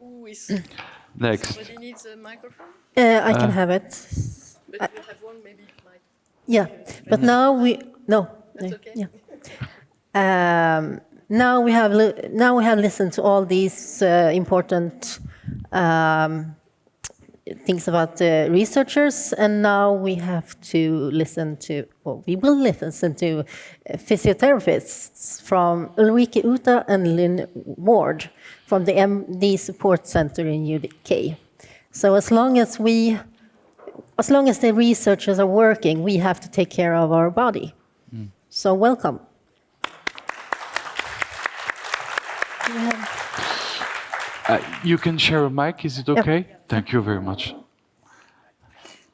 who is next? somebody needs a microphone? I can have it. But we have one, maybe mic. Yeah, but now we no. That's okay. Yeah. Now we have listened to all these important things about the researchers, and now we have to listen to, or we will listen to physiotherapists from Ulrike Uta and Lynn Ward from the MD Support Center in UK. So as long as the researchers are working, we have to take care of our body. So welcome. You can share a mic, is it okay? Yep. Thank you very much.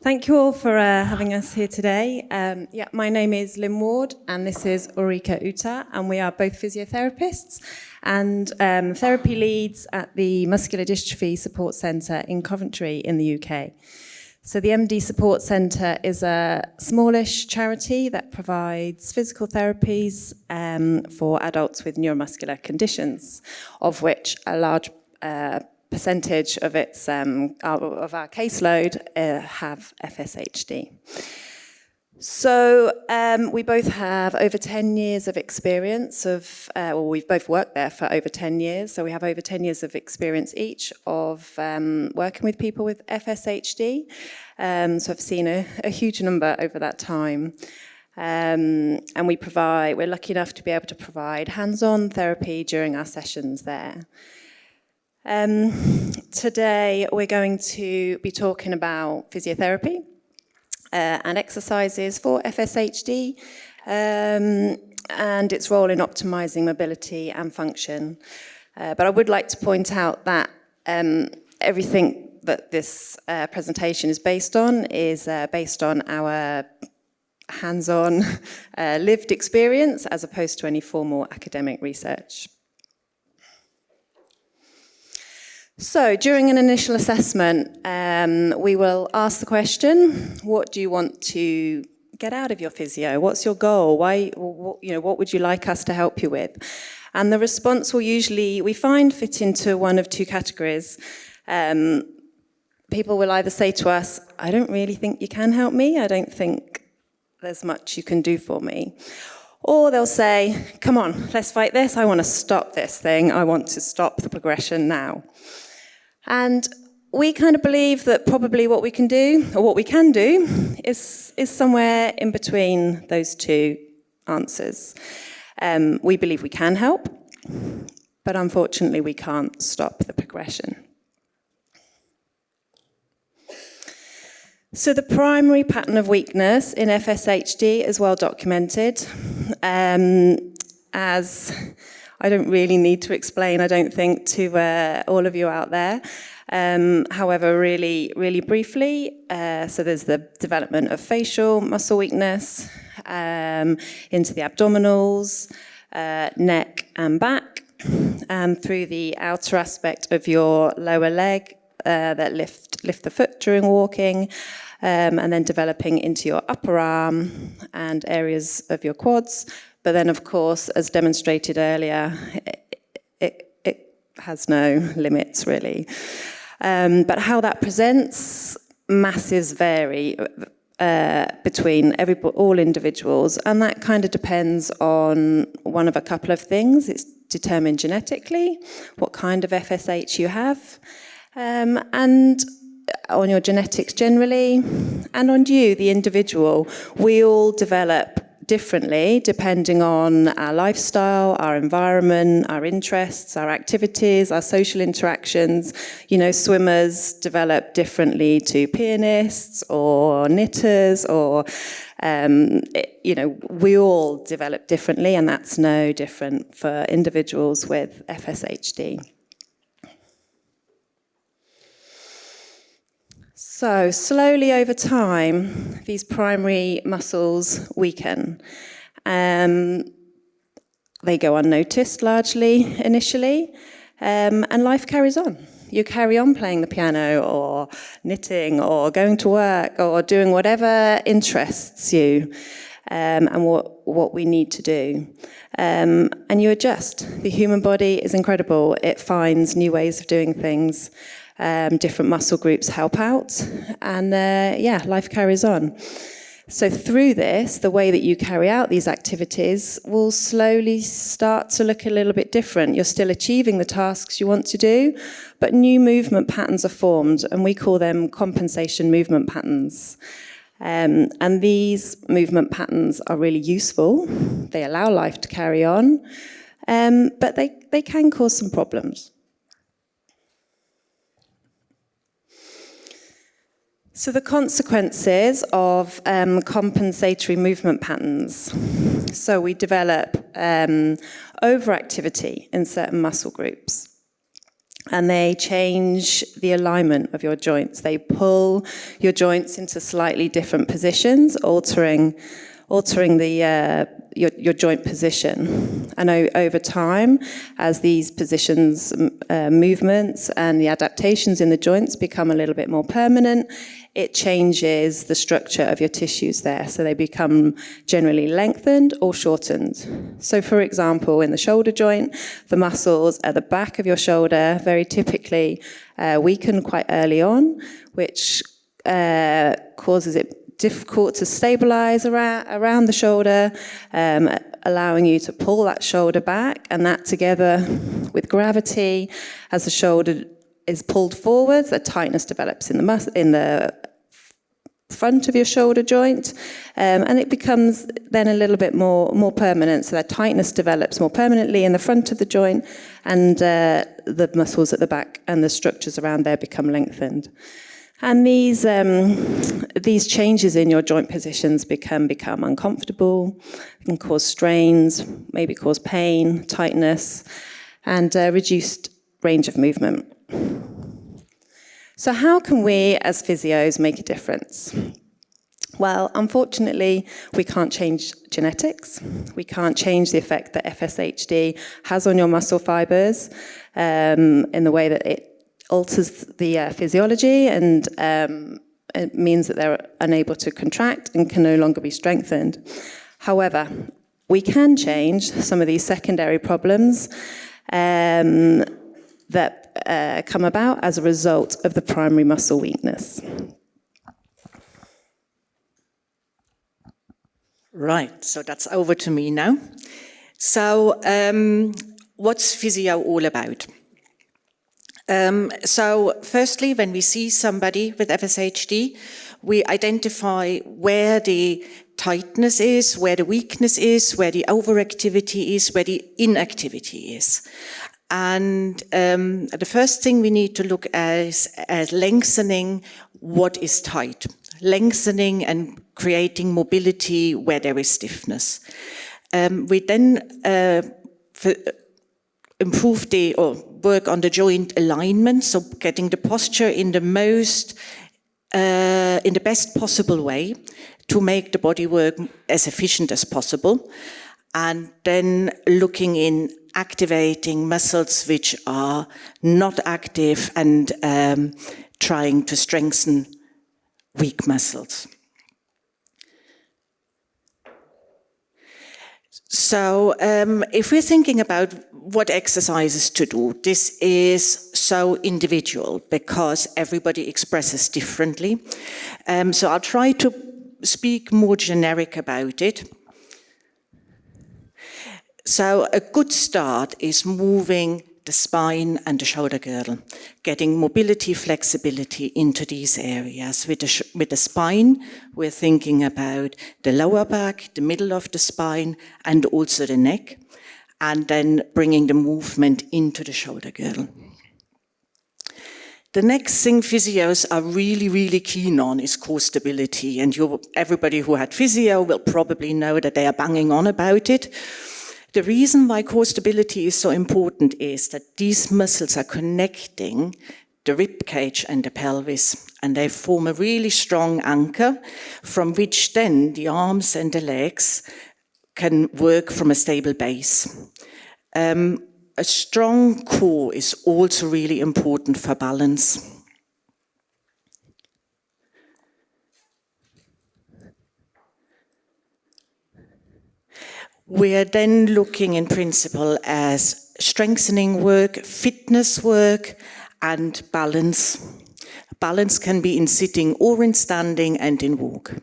Thank you all for having us here today. My name is Lynn Ward, and this is Ulrike Uta, and we are both physiotherapists and therapy leads at the Muscular Dystrophy Support Centre in Coventry in the UK. So the MD Support Centre is a smallish charity that provides physical therapies for adults with neuromuscular conditions, of which a large percentage of of our caseload have FSHD. So we both have over 10 years of experience we've both worked there for over 10 years, so we have over 10 years of experience each of working with people with FSHD. So I've seen a huge number over that time. And we're lucky enough to be able to provide hands-on therapy during our sessions there. Today we're going to be talking about physiotherapy and exercises for FSHD and its role in optimizing mobility and function. But I would like to point out that everything that this presentation is based on our hands-on lived experience as opposed to any formal academic research. So during an initial assessment, we will ask the question, what do you want to get out of your physio? What's your goal? What would you like us to help you with? And the response will usually, we find, fit into one of two categories. People will either say to us, I don't really think you can help me. I don't think there's much you can do for me. Or they'll say, come on, let's fight this. I want to stop this thing. I want to stop the progression now. And we kind of believe that probably what we can do is somewhere in between those two answers. We believe we can help, but unfortunately we can't stop the progression. So the primary pattern of weakness in FSHD is well documented, as I don't really need to explain, I don't think, to all of you out there. However, really, really briefly, so there's the development of facial muscle weakness into the abdominals, neck and back, and through the outer aspect of your lower leg that lift the foot during walking, and then developing into your upper arm and areas of your quads. But then, of course, as demonstrated earlier, it has no limits, really. But how that presents, massives vary between all individuals, and that kind of depends on one of a couple of things. It's determined genetically, what kind of FSH you have, and on your genetics generally, and on you, the individual. We all develop differently depending on our lifestyle, our environment, our interests, our activities, our social interactions. You know, swimmers develop differently to pianists or knitters, or we all develop differently, and that's no different for individuals with FSHD. So slowly over time, these primary muscles weaken. They go unnoticed largely initially, and life carries on. You carry on playing the piano or knitting or going to work or doing whatever interests you. and what we need to do. And you adjust. The human body is incredible. It finds new ways of doing things. Different muscle groups help out, and life carries on. So through this, the way that you carry out these activities will slowly start to look a little bit different. You're still achieving the tasks you want to do, but new movement patterns are formed, and we call them compensation movement patterns. And these movement patterns are really useful. They allow life to carry on, but they can cause some problems. So the consequences of compensatory movement patterns. So we develop overactivity in certain muscle groups, and they change the alignment of your joints. They pull your joints into slightly different positions, altering your joint position. And over time, as these positions, movements and the adaptations in the joints become a little bit more permanent, it changes the structure of your tissues there. So they become generally lengthened or shortened. So for example, in the shoulder joint, the muscles at the back of your shoulder very typically weaken quite early on, which causes it difficult to stabilize around the shoulder, allowing you to pull that shoulder back, and that together with gravity, as the shoulder is pulled forwards, a tightness develops in the front of your shoulder joint, and it becomes then a little bit more permanent. So that tightness develops more permanently in the front of the joint, and the muscles at the back and the structures around there become lengthened. And these changes in your joint positions can become uncomfortable, can cause strains, maybe cause pain, tightness, and reduced range of movement. So how can we as physios make a difference? Well, unfortunately, we can't change genetics. We can't change the effect that FSHD has on your muscle fibers in the way that it alters the physiology, and it means that they're unable to contract and can no longer be strengthened. However, we can change some of these secondary problems that come about as a result of the primary muscle weakness. Right, so that's over to me now. So what's physio all about? So firstly, when we see somebody with FSHD, we identify where the tightness is, where the weakness is, where the overactivity is, where the inactivity is. And the first thing we need to look at is lengthening what is tight, lengthening and creating mobility where there is stiffness. We then improve or work on the joint alignment, so getting the posture in the best possible way to make the body work as efficient as possible, and then looking in activating muscles which are not active and trying to strengthen weak muscles. So if we're thinking about what exercises to do, this is so individual because everybody expresses differently. So I'll try to speak more generic about it. So a good start is moving the spine and the shoulder girdle, getting mobility, flexibility into these areas. With the spine, we're thinking about the lower back, the middle of the spine, and also the neck, and then bringing the movement into the shoulder girdle. The next thing physios are really, really keen on is core stability, and everybody who had physio will probably know that they are banging on about it. The reason why core stability is so important is that these muscles are connecting the rib cage and the pelvis, and they form a really strong anchor from which then the arms and the legs can work from a stable base. A strong core is also really important for balance. We are then looking in principle as strengthening work, fitness work, and balance. Balance can be in sitting or in standing and in walk.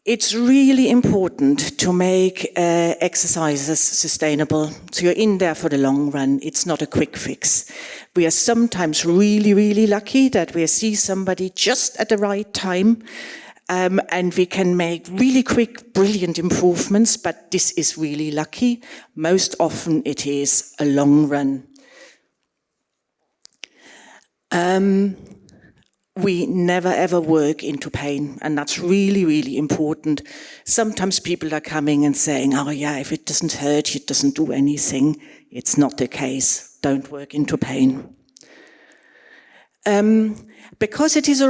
It's really important to make exercises sustainable. So you're in there for the long run. It's not a quick fix. We are sometimes really, really lucky that we see somebody just at the right time, and we can make really quick, brilliant improvements, but this is really lucky. Most often it is a long run. We never ever work into pain, and that's really, really important. Sometimes people are coming and saying, oh yeah, if it doesn't hurt, it doesn't do anything. It's not the case. Don't work into pain. Because it is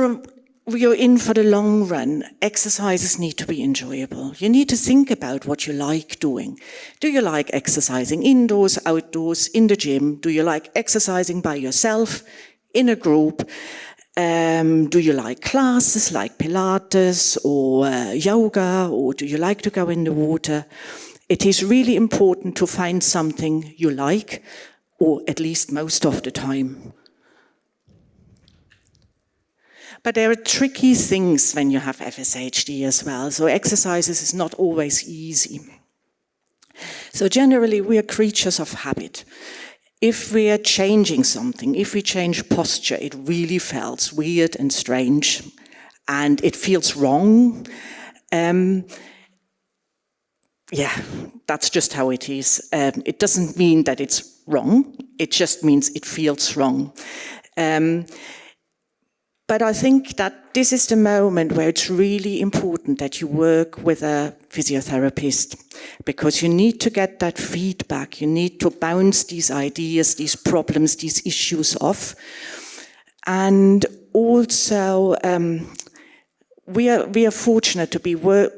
you're in for the long run, exercises need to be enjoyable. You need to think about what you like doing. Do you like exercising indoors, outdoors, in the gym? Do you like exercising by yourself, in a group? Do you like classes like Pilates or yoga, or do you like to go in the water? It is really important to find something you like, or at least most of the time. But there are tricky things when you have FSHD as well, so exercises is not always easy. So generally we are creatures of habit. If we are changing something, if we change posture, it really feels weird and strange, and it feels wrong. Yeah, that's just how it is. It doesn't mean that it's wrong, it just means it feels wrong. But I think that this is the moment where it's really important that you work with a physiotherapist, because you need to get that feedback. You need to bounce these ideas, these problems, these issues off. And also, we are fortunate to be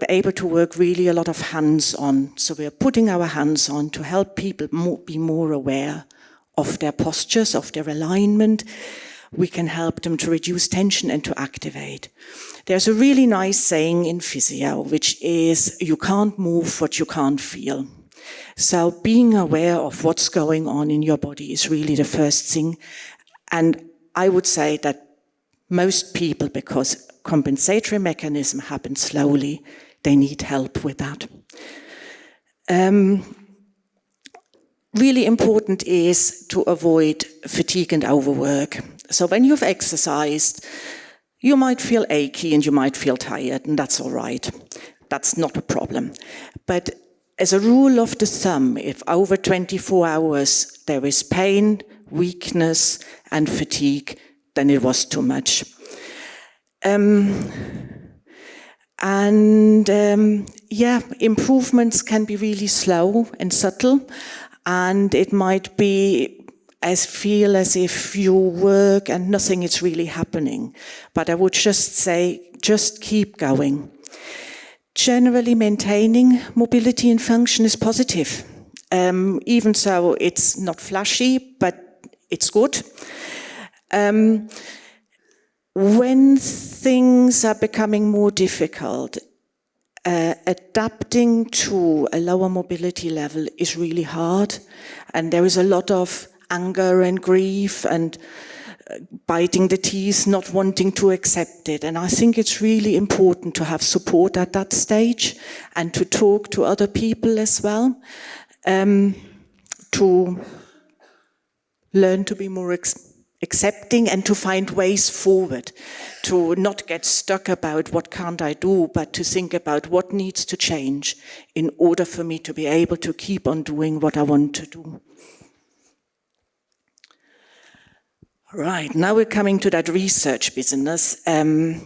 able to work really a lot of hands-on. So we are putting our hands on to help people be more aware of their postures, of their alignment. We can help them to reduce tension and to activate. There's a really nice saying in physio, which is, you can't move what you can't feel. So being aware of what's going on in your body is really the first thing. And I would say that most people, because compensatory mechanism happens slowly, they need help with that. Really important is to avoid fatigue and overwork. So when you've exercised, you might feel achy and you might feel tired, and that's all right. That's not a problem. But as a rule of the thumb, if over 24 hours there is pain, weakness, and fatigue, then it was too much. Yeah, improvements can be really slow and subtle, and it might be feel as if you work and nothing is really happening. But I would just say, just keep going. Generally maintaining mobility and function is positive. Even so, it's not flashy, but it's good. When things are becoming more difficult, adapting to a lower mobility level is really hard, and there is a lot of anger and grief and biting the teeth, not wanting to accept it. And I think it's really important to have support at that stage and to talk to other people as well, to learn to be more accepting and to find ways forward, to not get stuck about what can't I do, but to think about what needs to change in order for me to be able to keep on doing what I want to do. Right, now we're coming to that research business, and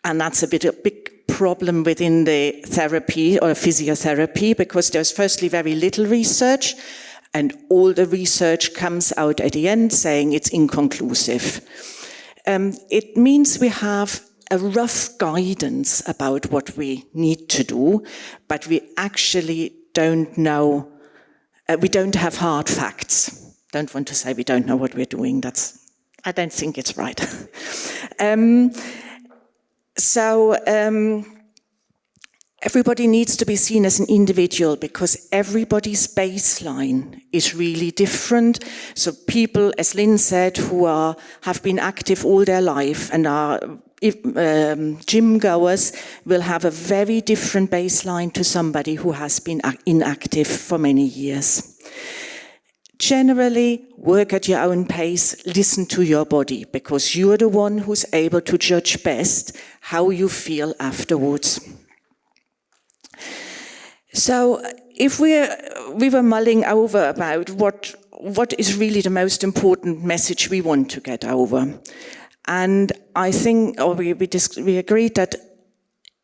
that's a big problem within the therapy or physiotherapy, because there's firstly very little research, and all the research comes out at the end saying it's inconclusive. It means we have a rough guidance about what we need to do, but we actually don't know, we don't have hard facts. Don't want to say we don't know what we're doing. I don't think it's right. everybody needs to be seen as an individual because everybody's baseline is really different. So people, as Lynn said, who have been active all their life and are gym goers will have a very different baseline to somebody who has been inactive for many years. Generally, work at your own pace, listen to your body, because you're the one who's able to judge best how you feel afterwards. So if we were mulling over about what is really the most important message we want to get over, and I think, or we agreed that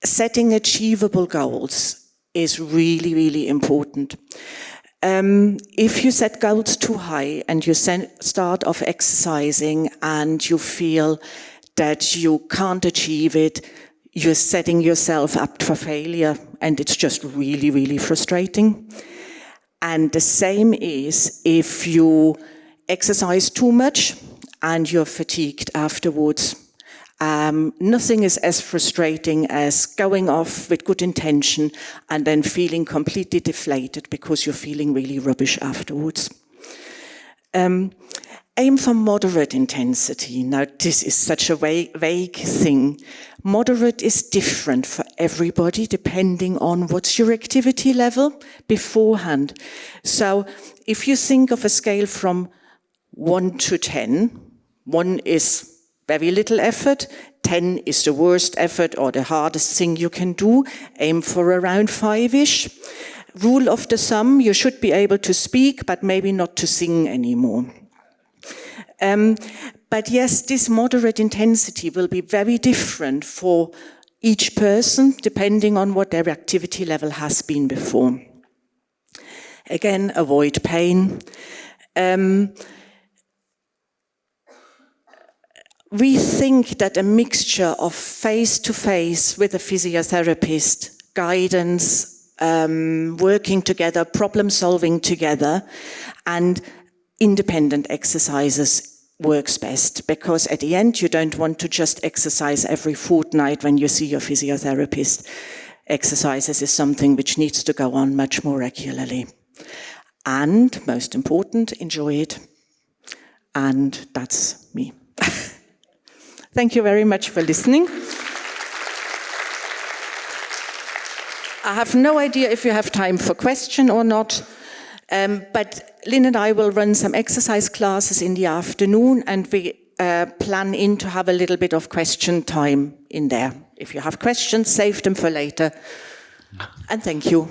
setting achievable goals is really, really important. If you set goals too high and you start off exercising and you feel that you can't achieve it, you're setting yourself up for failure, and it's just really, really frustrating. And the same is if you exercise too much and you're fatigued afterwards. Nothing is as frustrating as going off with good intention and then feeling completely deflated because you're feeling really rubbish afterwards. Aim for moderate intensity. Now, this is such a vague thing. Moderate is different for everybody depending on what's your activity level beforehand. So if you think of a scale from 1 to 10, 1 is very little effort, 10 is the worst effort or the hardest thing you can do. Aim for around 5-ish. Rule of the thumb, you should be able to speak, but maybe not to sing anymore. But yes, this moderate intensity will be very different for each person, depending on what their activity level has been before. Again, avoid pain. We think that a mixture of face-to-face with a physiotherapist, guidance, working together, problem-solving together, and independent exercises works best, because at the end you don't want to just exercise every fortnight when you see your physiotherapist. Exercises is something which needs to go on much more regularly. And, most important, enjoy it. And that's me. Thank you very much for listening. I have no idea if you have time for question or not, but Lynn and I will run some exercise classes in the afternoon, and we plan in to have a little bit of question time in there. If you have questions, save them for later. And thank you.